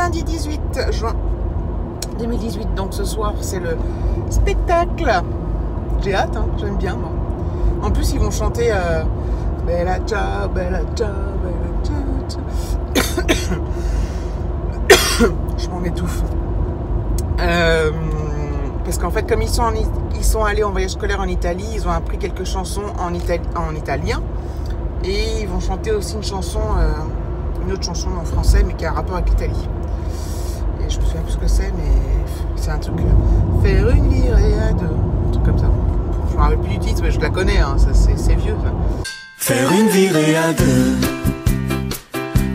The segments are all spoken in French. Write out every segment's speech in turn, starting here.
lundi 18 juin 2018, donc ce soir c'est le spectacle. J'ai hâte, hein, j'aime bien moi. En plus ils vont chanter Bella ciao, bella ciao, bella ciao. Je m'en étouffe. Parce qu'en fait comme ils sont allés en voyage scolaire en Italie, ils ont appris quelques chansons en italien. Et ils vont chanter aussi une autre chanson en français, mais qui a un rapport avec l'Italie. Et je me souviens plus ce que c'est, mais c'est un truc. Faire une virée à deux. Un truc comme ça. Je me rappelle plus du titre, mais je la connais, hein, c'est vieux. Ça. Faire une virée à deux,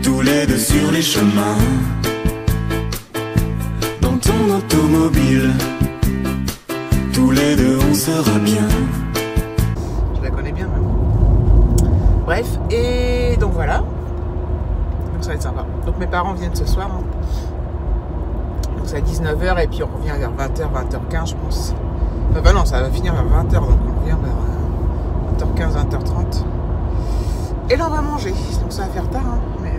tous les deux sur les chemins. Dans ton automobile, tous les deux on sera bien. Je la connais bien, même. Bref, et donc voilà. Donc ça va être sympa. Donc mes parents viennent ce soir. Hein. Donc c'est à 19h et puis on revient vers 20h, 20h15 je pense. Enfin bah non, ça va finir vers 20h, donc on revient vers 20h15, 20h30. Et là on va manger. Donc ça va faire tard. Hein. Mais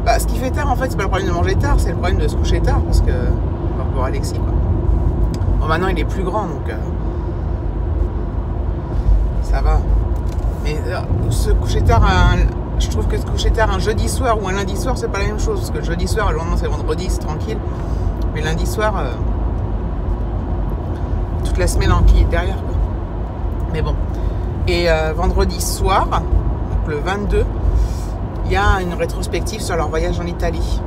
bah, ce qui fait tard en fait, c'est pas le problème de manger tard, c'est le problème de se coucher tard parce que pour Alexis quoi. Bon maintenant il est plus grand donc ça va. Mais se coucher tard, je trouve que se coucher tard un jeudi soir ou un lundi soir, c'est pas la même chose. Parce que le jeudi soir, le lendemain c'est vendredi, c'est tranquille. Mais lundi soir, toute la semaine qui est derrière. Quoi. Mais bon. Et vendredi soir, donc le 22, il y a une rétrospective sur leur voyage en Italie.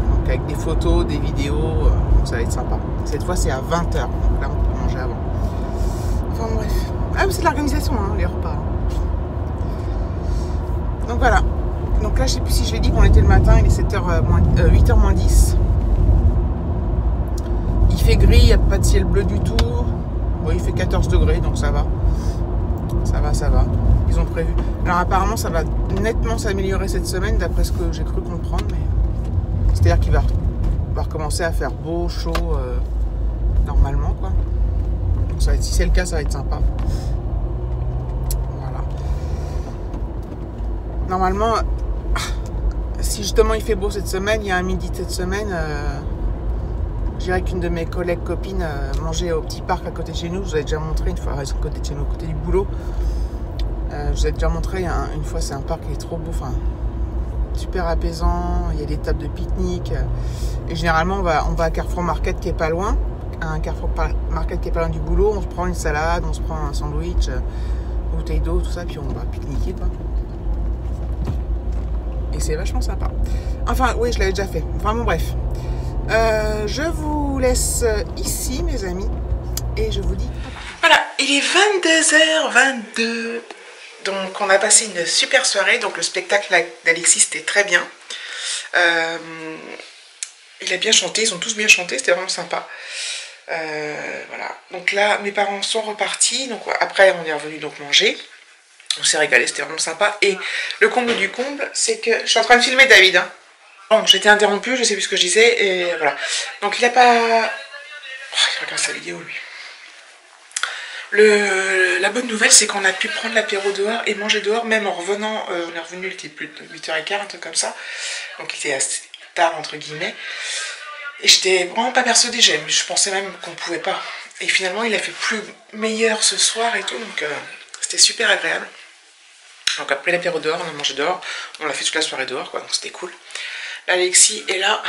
Donc avec des photos, des vidéos, donc ça va être sympa. Cette fois c'est à 20h, donc là on peut manger avant. Enfin bref. Ah mais c'est de l'organisation, hein, les repas. Donc voilà, donc là je sais plus si je l'ai dit qu'on était le matin, il est 8h moins 10. Il fait gris, il n'y a pas de ciel bleu du tout. Bon, il fait 14 degrés donc ça va. Ça va. Ils ont prévu. Alors apparemment ça va nettement s'améliorer cette semaine d'après ce que j'ai cru comprendre. Mais c'est-à-dire qu'il va recommencer à faire beau, chaud, normalement quoi. Donc ça va être, si c'est le cas ça va être sympa. Normalement, si justement il fait beau cette semaine, il y a un midi de cette semaine, je dirais qu'une de mes collègues copines mangeait au petit parc à côté de chez nous. Je vous ai déjà montré une fois, à côté de chez nous, à côté du boulot. Je vous ai déjà montré une fois, c'est un parc qui est trop beau, enfin super apaisant. Il y a des tables de pique-nique. Et généralement, on va à Carrefour Market qui est pas loin. Un Carrefour Market qui est pas loin du boulot. On se prend une salade, on se prend un sandwich, une bouteille d'eau, tout ça, puis on va pique-niquer quoi. Et c'est vachement sympa. Enfin, oui, je l'avais déjà fait. Enfin, bon, bref. Je vous laisse ici, mes amis. Et je vous dis... Voilà, il est 22h22. Donc, on a passé une super soirée. Donc, le spectacle d'Alexis, c'était très bien. Il a bien chanté. Ils ont tous bien chanté. C'était vraiment sympa. Voilà. Donc là, mes parents sont repartis. Donc, après, on est revenu donc manger. On s'est régalé, c'était vraiment sympa. Et le comble du comble, c'est que... Je suis en train de filmer David. Hein. Bon, j'étais interrompue, je sais plus ce que je disais. Et voilà. Donc il a pas... Oh, il regarde sa vidéo, lui. La bonne nouvelle, c'est qu'on a pu prendre l'apéro dehors et manger dehors, même en revenant. On est revenu, il était plus de 8h15, un truc comme ça. Donc il était assez tard, entre guillemets. Et j'étais vraiment pas persuadée. Je pensais même qu'on pouvait pas. Et finalement, il a fait plus meilleur ce soir et tout. Donc c'était super agréable. Donc après l'apéro dehors, on a mangé dehors, on l'a fait toute la soirée dehors quoi, donc c'était cool. Là, Alexis est là,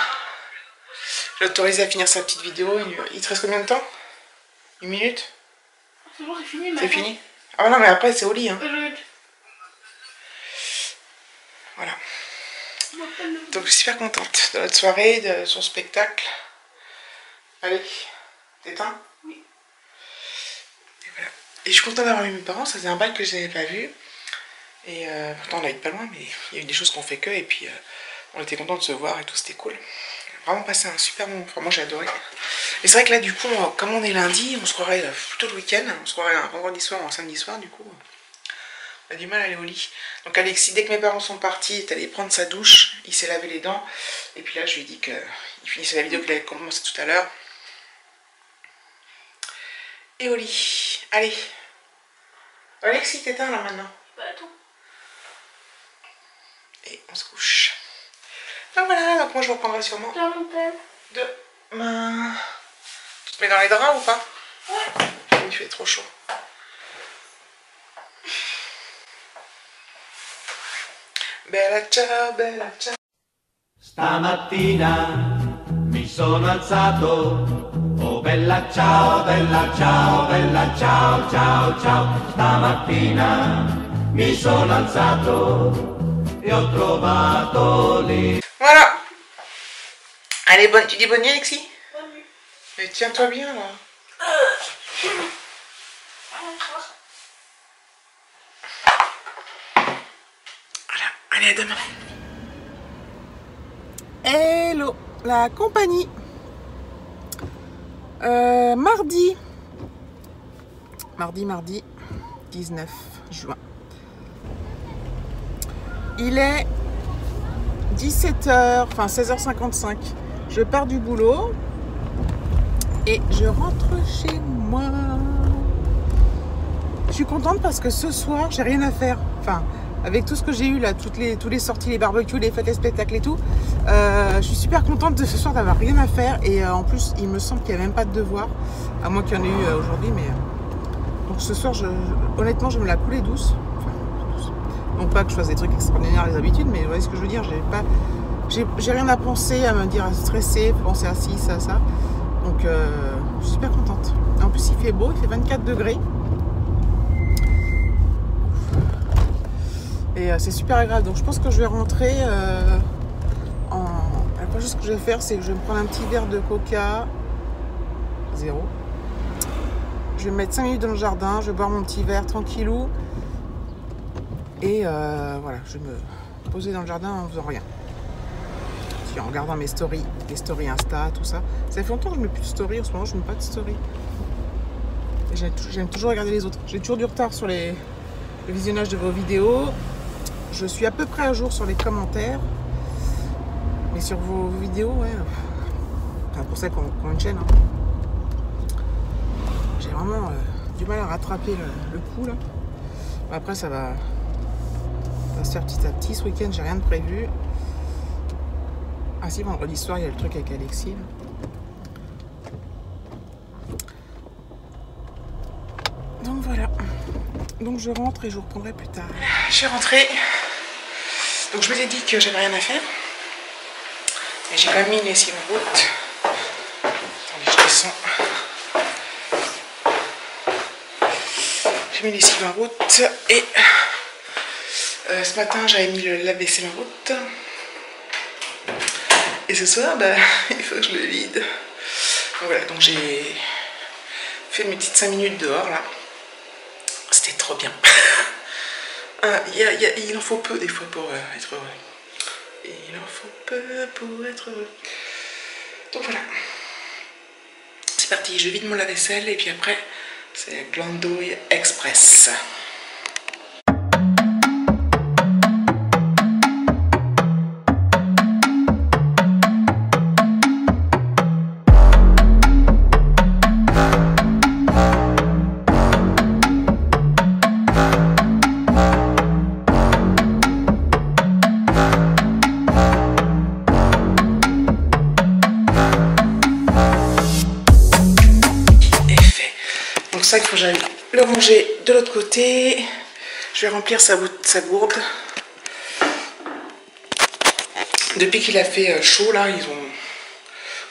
j'ai autorisé à finir sa petite vidéo, il te reste combien de temps? 1 minute? C'est bon, c'est fini. C'est fini? Ah non mais après c'est au lit hein. Voilà. Donc je suis super contente de notre soirée, de son spectacle. Allez, t'éteins? Oui. Et voilà. Et je suis contente d'avoir vu mes parents, ça faisait un bail que je n'avais pas vu. Et pourtant on habite pas loin, mais il y a eu des choses qu'on fait que, et puis on était contents de se voir et tout, c'était cool. Vraiment passé un super moment, enfin, moi j'ai adoré. Mais c'est vrai que là du coup, comme on est lundi, on se croirait plutôt le week-end, on se croirait un vendredi soir ou un samedi soir, du coup, on a du mal à aller au lit. Donc Alexis, dès que mes parents sont partis, est allé prendre sa douche, il s'est lavé les dents, et puis là je lui ai dit qu'il finissait la vidéo qu'il avait commencé tout à l'heure. Et au lit, allez. Alexis, t'éteins là maintenant. Bah attends. Et on se couche. Donc voilà, donc moi je vous reprendrai sûrement demain. Tu te mets dans les draps ou pas? Ouais. Il fait trop chaud. Bella ciao, bella ciao. Stamattina mi sono alzato, oh bella ciao, bella ciao, bella ciao, ciao, ciao. Stamattina mi sono alzato e ho trovato lì. Voilà. Allez, bonne, tu dis bonne nuit, Alexis? Bonne nuit. Mais tiens-toi bien là. Voilà, allez, à demain. Hello, la compagnie. Mardi 19 juin. Il est 17h, enfin 16h55. Je pars du boulot et je rentre chez moi. Je suis contente parce que ce soir, j'ai rien à faire. Enfin, avec tout ce que j'ai eu là, tous les sorties, les barbecues, les fêtes, les spectacles et tout, je suis super contente de ce soir d'avoir rien à faire. Et en plus, il me semble qu'il n'y a même pas de devoir, à moins qu'il y en ait eu aujourd'hui. Mais donc ce soir, honnêtement, je me la coulais douce. Enfin, douce. Non pas que je fasse des trucs extraordinaires les habitudes, mais vous voyez ce que je veux dire. J'ai rien à penser, à me dire à stresser, penser à ci, ça, ça. Donc je suis super contente. En plus, il fait beau, il fait 24 degrés. Et c'est super agréable. Donc je pense que je vais rentrer La première chose que je vais faire, c'est que je vais me prendre un petit verre de coca. 0. Je vais me mettre 5 minutes dans le jardin. Je vais boire mon petit verre tranquillou. Et voilà, je vais me poser dans le jardin en faisant rien. Puis en regardant mes stories, les stories Insta, tout ça. Ça fait longtemps que je ne mets plus de stories. En ce moment, je ne mets pas de stories. J'aime toujours regarder les autres. J'ai toujours du retard sur le visionnage de vos vidéos. Je suis à peu près à jour sur les commentaires. Mais sur vos vidéos, ouais. Enfin, pour celles qui ont une chaîne. Hein. J'ai vraiment du mal à rattraper le coup là. Après, ça va se faire petit à petit. Ce week-end, j'ai rien de prévu. Ah si, vendredi soir, il y a le truc avec Alexis. Là. Donc voilà. Donc je rentre et je vous reprendrai plus tard. Je suis rentrée. Donc je vous ai dit que j'avais rien à faire. Mais j'ai pas mis les lessive en route. Attendez, je descends. J'ai mis les lessive en route. Et ce matin, j'avais mis le lave-vaisselle en route. Et ce soir, bah, il faut que je le vide. Donc voilà, donc j'ai fait mes petites 5 minutes dehors là. C'était trop bien. Il en faut peu des fois pour être heureux. Il en faut peu pour être heureux. Donc voilà. C'est parti, je vide mon lave-vaisselle et puis après, c'est Glandouille Express. Ça, il faut que j'aille le ranger de l'autre côté. Je vais remplir sa gourde. Depuis qu'il a fait chaud là, ils ont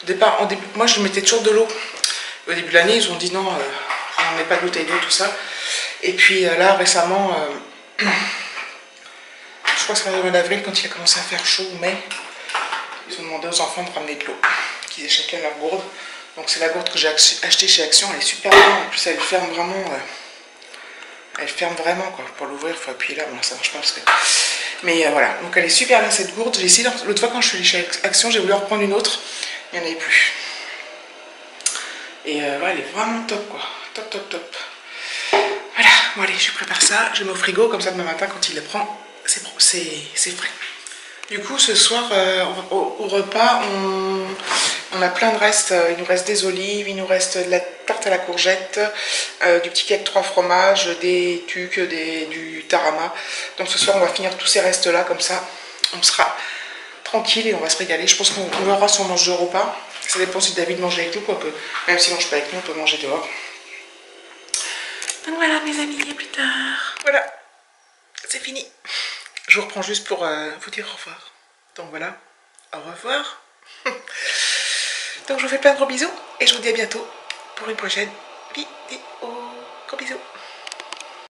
au départ, moi je mettais toujours de l'eau. Au début de l'année, ils ont dit non, on met pas de bouteille d'eau, tout ça. Et puis là récemment, je crois que c'est le mois d'avril, quand il a commencé à faire chaud, ou mai, ils ont demandé aux enfants de ramener de l'eau, qu'ils aient chacun leur gourde. Donc c'est la gourde que j'ai achetée chez Action, elle est super bien, en plus elle ferme vraiment quoi. Pour l'ouvrir il faut appuyer là, bon ça marche pas parce que... Mais voilà, donc elle est super bien cette gourde. J'ai essayé, l'autre fois quand je suis allée chez Action, j'ai voulu en reprendre une autre, il n'y en avait plus. Et voilà, elle est vraiment top quoi, top. Voilà, bon allez, je prépare ça, je mets au frigo, comme ça demain matin quand il le prend, c'est frais. Du coup ce soir au repas on a plein de restes, il nous reste des olives, il nous reste de la tarte à la courgette, du petit cake 3 fromages, des tucs, du tarama. Donc ce soir on va finir tous ces restes là, comme ça on sera tranquille et on va se régaler. Je pense qu'on verra si on mange 2 repas. Ça dépend si David mange avec nous, quoique même s'il mange pas avec nous, on peut manger dehors. Donc voilà mes amis, à plus tard. Voilà, c'est fini. Je vous reprends juste pour vous dire au revoir. Donc voilà, au revoir. Donc je vous fais plein de gros bisous et je vous dis à bientôt pour une prochaine vidéo. Gros bisous.